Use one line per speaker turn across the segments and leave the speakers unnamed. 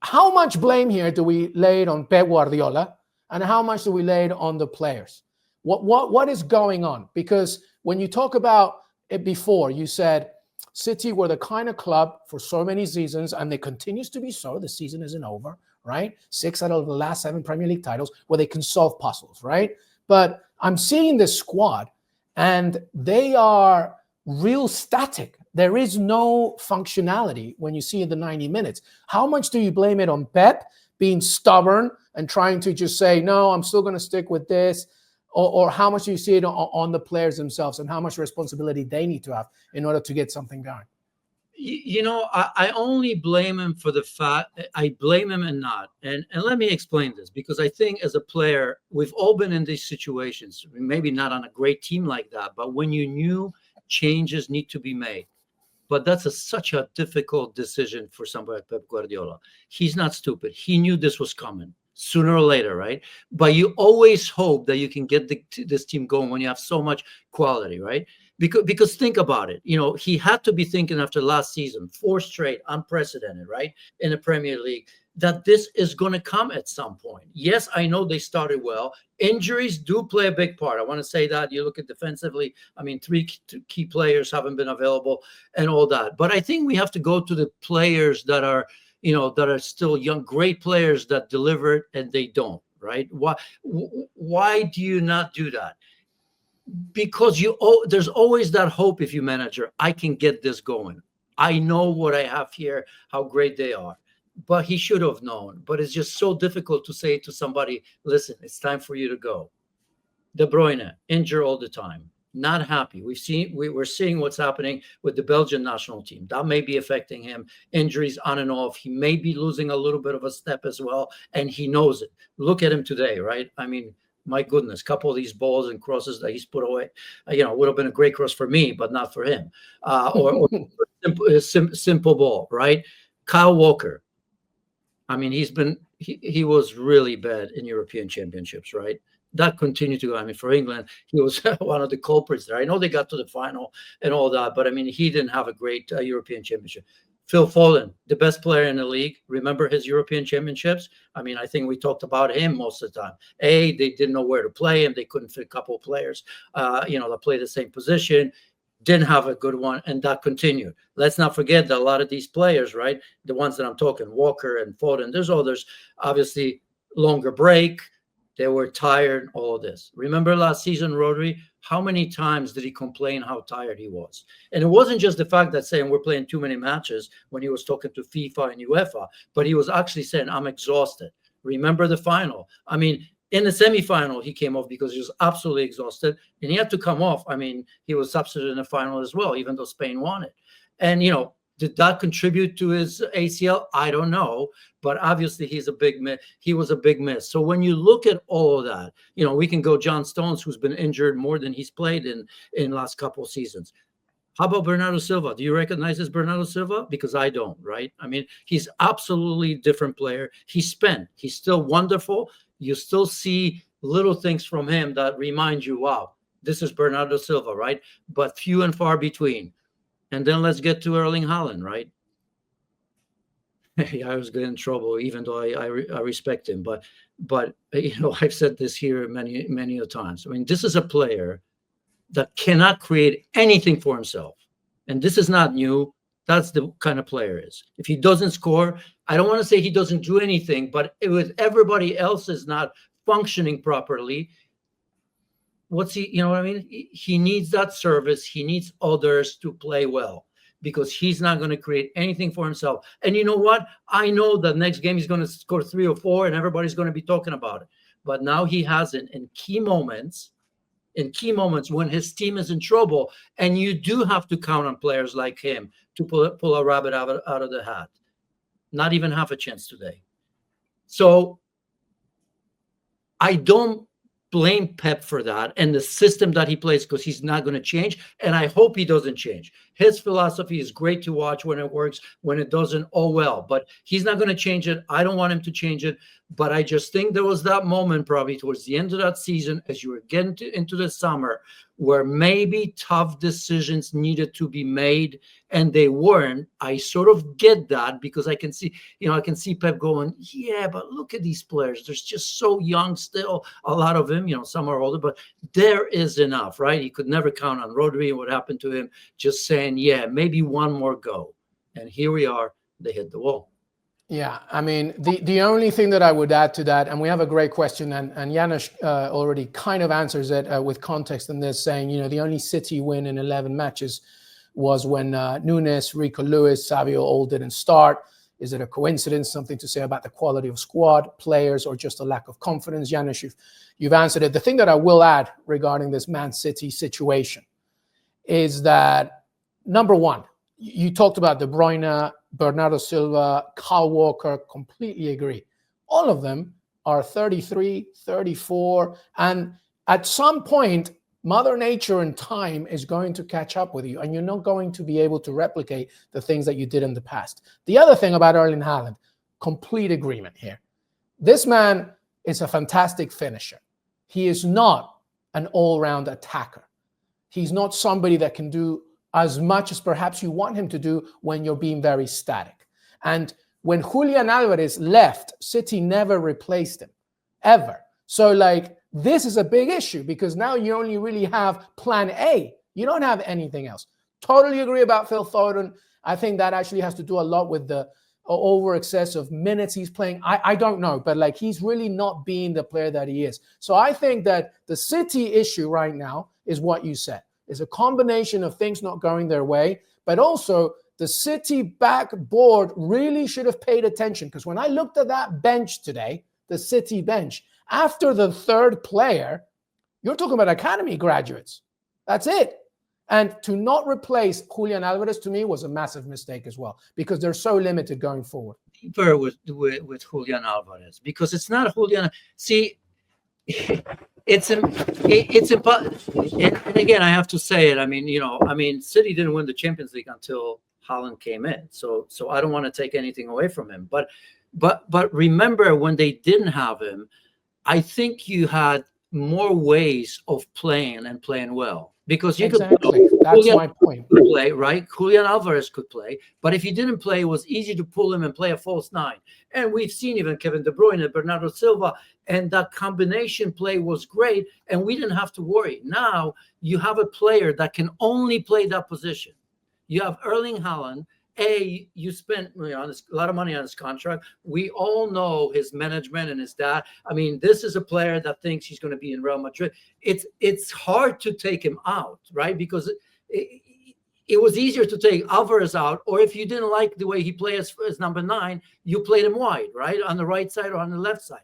how much blame here do we lay on Pep Guardiola, and how much do we lay on the players? What is going on? Because when you talk about it before, you said City were the kind of club for so many seasons, and it continues to be so. The season isn't over, right? 6 out of the last 7 Premier League titles where they can solve puzzles, right? But I'm seeing this squad, and they are real static. There is no functionality when you see the 90 minutes. How much do you blame it on Pep being stubborn and trying to just say, no, I'm still going to stick with this? Or how much do you see it on the players themselves, and how much responsibility they need to have in order to get something going?
I only blame him for the fact I blame him and not. And let me explain this, because I think as a player, we've all been in these situations, maybe not on a great team like that, but when you knew changes need to be made. But that's such a difficult decision for somebody like Pep Guardiola. He's not stupid. He knew this was coming sooner or later, right? But you always hope that you can get this team going when you have so much quality, right? Because think about it. He had to be thinking after last season, 4 straight, unprecedented, right, in the Premier League, that this is going to come at some point. Yes, I know they started well. Injuries do play a big part. I want to say that. You look at defensively, 3 key players haven't been available and all that. But I think we have to go to the players that are, that are still young, great players that deliver, and they don't, right? Why do you not do that? Because there's always that hope if you manager, I can get this going. I know what I have here, how great they are. But he should have known. But it's just so difficult to say to somebody, listen, it's time for you to go. De Bruyne, injured all the time, not happy. We're seeing what's happening with the Belgian national team. That may be affecting him. Injuries on and off. He may be losing a little bit of a step as well, and he knows it. Look at him today, right? My goodness, a couple of these balls and crosses that he's put away, would have been a great cross for me, but not for him. Or simple ball, right? Kyle Walker. He was really bad in European championships, right? That continued to go. For England, he was one of the culprits there. I know they got to the final and all that, but he didn't have a great European championship. Phil Foden, the best player in the league. Remember his European championships? I think we talked about him most of the time. They didn't know where to play him. They couldn't fit a couple of players, that play the same position. Didn't have a good one, and that continued. Let's not forget that a lot of these players, right, the ones that I'm talking, Walker and Foden, there's others, obviously longer break. They were tired, all of this. Remember last season, Rodri? How many times did he complain how tired he was? And it wasn't just the fact that saying we're playing too many matches when he was talking to FIFA and UEFA, but he was actually saying, I'm exhausted. Remember the final? In the semifinal, he came off because he was absolutely exhausted, and he had to come off. He was substituted in the final as well, even though Spain won it. And, did that contribute to his ACL? I don't know, but obviously he was a big miss. So when you look at all of that, we can go John Stones, who's been injured more than he's played in last couple of seasons. How about Bernardo Silva? Do you recognize this Bernardo Silva? Because I don't, right? He's absolutely a different player. He's still wonderful. You still see little things from him that remind you, wow, this is Bernardo Silva, right? But few and far between. And then let's get to Erling Haaland, right? I was getting in trouble, even though I respect him. But I've said this here many a times. This is a player that cannot create anything for himself. And this is not new. That's the kind of player is. If he doesn't score, I don't want to say he doesn't do anything, but with everybody else is not functioning properly, what's he, He needs that service. He needs others to play well, because he's not going to create anything for himself. And you know what? I know the next game he's going to score 3 or 4 and everybody's going to be talking about it. But now he hasn't in key moments when his team is in trouble, and you do have to count on players like him to pull a rabbit out of the hat. Not even half a chance today. So I don't blame Pep for that and the system that he plays, because he's not going to change, and I hope he doesn't change. His philosophy is great to watch when it works. When it doesn't, oh well, but he's not going to change it. I don't want him to change it, but I just think there was that moment probably towards the end of that season, as you were getting into the summer, where maybe tough decisions needed to be made and they weren't. I sort of get that because I can see, I can see Pep going, yeah, but look at these players. They're just so young still, a lot of them, some are older, but there is enough, right? He could never count on Rodri and what happened to him, just saying, yeah, maybe one more go. And here we are, they hit the wall.
Yeah, I mean, the only thing that I would add to that, and we have a great question, and Janusz already kind of answers it with context in this, saying, the only City win in 11 matches was when Nunes, Rico Lewis, Savio all didn't start. Is it a coincidence, something to say about the quality of squad, players, or just a lack of confidence? Janusz, you've answered it. The thing that I will add regarding this Man City situation is that, number one, you talked about De Bruyne, Bernardo Silva, Kyle Walker, completely agree. All of them are 33, 34, and at some point, Mother Nature and time is going to catch up with you, and you're not going to be able to replicate the things that you did in the past. The other thing about Erling Haaland, complete agreement here. This man is a fantastic finisher. He is not an all-round attacker. He's not somebody that can do as much as perhaps you want him to do when you're being very static. And when Julian Alvarez left, City never replaced him, ever. So, this is a big issue because now you only really have plan A. You don't have anything else. Totally agree about Phil Foden. I think that actually has to do a lot with the over excess of minutes he's playing. I don't know, but he's really not being the player that he is. So I think that the City issue right now is what you said. It's a combination of things not going their way, but also the City backboard really should have paid attention, because when I looked at that bench today, the City bench, after the third player, you're talking about academy graduates. That's it. And to not replace Julian Alvarez, to me, was a massive mistake as well, because they're so limited going forward.
Deeper with Julian Alvarez, because it's not Julian. See, it's impossible. And again, I have to say it. I mean, City didn't win the Champions League until Haaland came in. So I don't want to take anything away from him. But remember, when they didn't have him, I think you had more ways of playing and playing well. Because you
that's my point.
Could play, right? Julian Alvarez could play, but if he didn't play, it was easy to pull him and play a false nine. And we've seen even Kevin De Bruyne and Bernardo Silva, and that combination play was great, and we didn't have to worry. Now you have a player that can only play that position. You have Erling Haaland. You spent a lot of money on his contract. We all know his management and his dad. I mean, this is a player that thinks he's going to be in Real Madrid. It's hard to take him out, right? Because it was easier to take Alvarez out, or if you didn't like the way he played as number 9, you played him wide, right? On the right side or on the left side.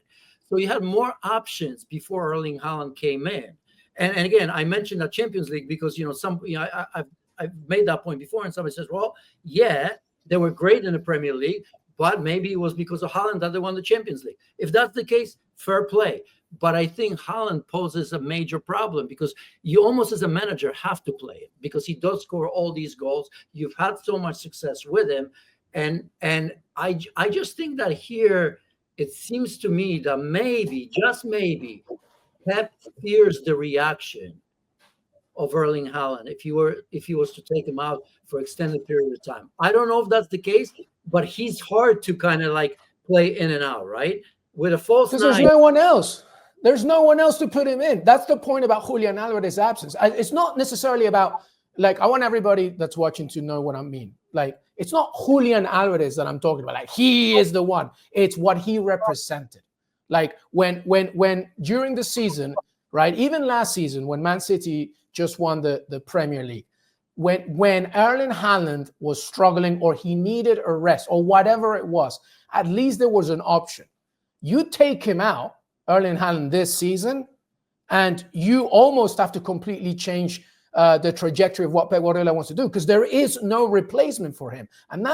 So you had more options before Erling Haaland came in. And again, I mentioned the Champions League because, I've made that point before, and somebody says, well, yeah, they were great in the Premier League, but maybe it was because of Haaland that they won the Champions League. If that's the case, fair play. But I think Haaland poses a major problem because you almost as a manager have to play him because he does score all these goals. You've had so much success with him. And I just think that here it seems to me that maybe, just maybe, Pep fears the reaction of Erling Haaland if he was to take him out for extended period of time. I don't know if that's the case, but he's hard to kind of play in and out, right? With a false nine.
Because there's no one else. There's no one else to put him in. That's the point about Julian Alvarez's absence. It's not necessarily about, I want everybody that's watching to know what I mean. It's not Julian Alvarez that I'm talking about. He is the one. It's what he represented. When during the season, right, even last season when Man City just won the Premier League, when Erling Haaland was struggling or he needed a rest or whatever it was, at least there was an option. You take him out, Erling Haaland, this season, and you almost have to completely change the trajectory of what Pep Guardiola wants to do because there is no replacement for him. And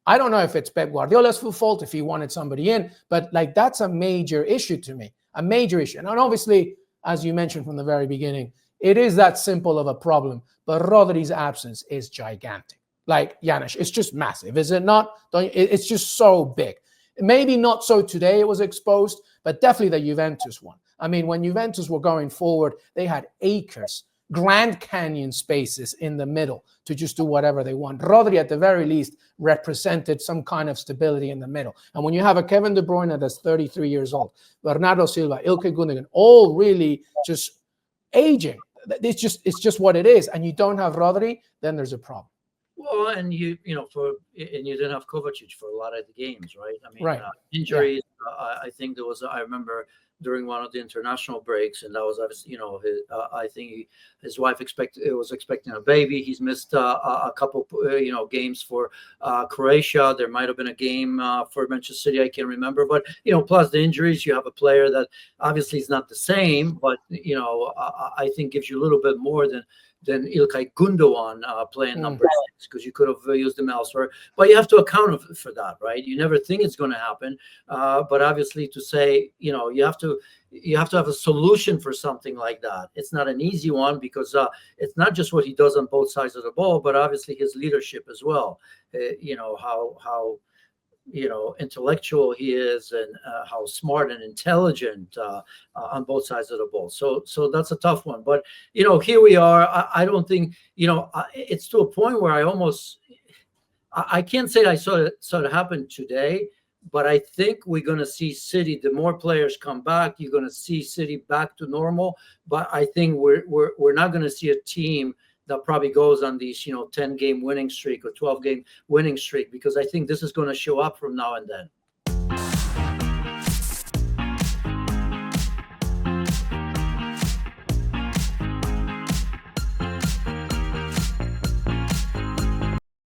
I don't know if it's Pep Guardiola's fault, if he wanted somebody in, but that's a major issue to me, a major issue. And obviously, as you mentioned from the very beginning, it is that simple of a problem, but Rodri's absence is gigantic. Janusz, it's just massive, is it not? It's just so big. Maybe not so today it was exposed, but definitely the Juventus one. I mean, when Juventus were going forward, they had acres. Grand Canyon spaces in the middle to just do whatever they want. Rodri, at the very least, represented some kind of stability in the middle. And when you have a Kevin De Bruyne that's 33 years old, Bernardo Silva, Ilkay Gundogan, all really just aging. It's just what it is. And you don't have Rodri, then there's a problem.
Well, and you didn't have Kovacic for a lot of the games, right? I mean,
Right.
Injuries. Yeah. I think there was. I remember during one of the international breaks, and that was obviously, I think his wife was expecting a baby. He's missed a couple, games for Croatia. There might have been a game for Manchester City. I can't remember, but plus the injuries, you have a player that obviously is not the same, but I think gives you a little bit more than Ilkay Gundogan playing number 6, because you could have used him elsewhere. But you have to account for that, right? You never think it's going to happen, but obviously to say, you have to have a solution for something like that. It's not an easy one, because it's not just what he does on both sides of the ball, but obviously his leadership as well. How intellectual he is, and how smart and intelligent on both sides of the ball. So that's a tough one. But here we are. I don't think it's to a point where I can't say I saw it happen today, but I think we're going to see City. The more players come back, you're going to see City back to normal. But I think we're not going to see a team that probably goes on these 10-game winning streak or 12-game winning streak, because I think this is going to show up from now and then.